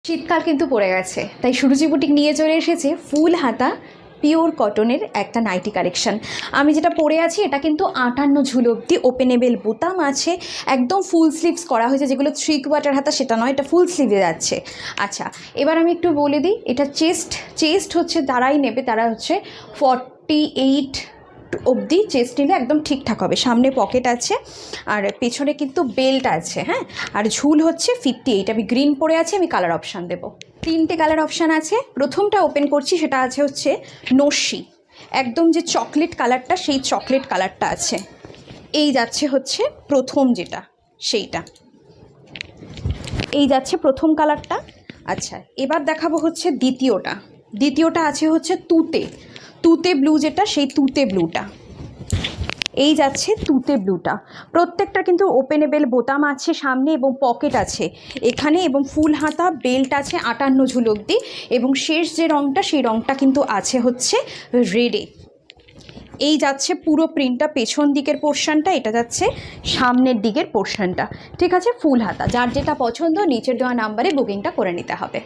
শীতকাল কিন্তু পড়ে গেছে, তাই সুরুচি বুটিক নিয়ে চলে এসেছে ফুল হাতা পিওর কটনের একটা নাইটি কালেকশন। আমি যেটা পরে আছি এটা কিন্তু 58 ঝুল অবধি ওপেনেবল বোতাম আছে, একদম ফুল স্লিভস করা হয়েছে, যেগুলো 3/4 হাতা সেটা নয়, এটা ফুল স্লিভে যাচ্ছে। আচ্ছা, এবার আমি একটু বলে দিই, এটা চেস্ট হচ্ছে যারাই নেবে তারা হচ্ছে 48 অবধি চেস্ট নিলে একদম ঠিকঠাক হবে। সামনে পকেট আছে আর পেছনে কিন্তু বেল্ট আছে, হ্যাঁ। আর ঝুল হচ্ছে 58। আমি গ্রিন পরে আছি, আমি কালার অপশান দেবো। 3টে কালার অপশান আছে। প্রথমটা ওপেন করছি, সেটা আছে হচ্ছে নস্যি, একদম যে চকলেট কালারটা, সেই চকলেট কালারটা আছে। এই যাচ্ছে হচ্ছে প্রথম যেটা, সেইটা এই যাচ্ছে প্রথম কালারটা। আচ্ছা, এবার দেখাবো হচ্ছে দ্বিতীয়টা আছে হচ্ছে তুতে ব্লু, যেটা সেই তুতে ব্লুটা। এই যাচ্ছে তুতে ব্লুটা। প্রত্যেকটা কিন্তু ওপেনেবল বোতাম আছে সামনে এবং পকেট আছে এখানে, এবং ফুল হাতা বেল্ট আছে 58 ঝুল অবধি, এবং শেষ যে রঙটা সেই রঙটা কিন্তু আছে হচ্ছে রেডে। এই যাচ্ছে পুরো প্রিন্টটা, পেছন দিকের পোর্শনটা, এটা যাচ্ছে সামনের দিকের পোর্শনটা। ঠিক আছে, ফুল হাতা। যার যেটা পছন্দ নিচের দেওয়া নাম্বারে বুকিংটা করে নিতে হবে।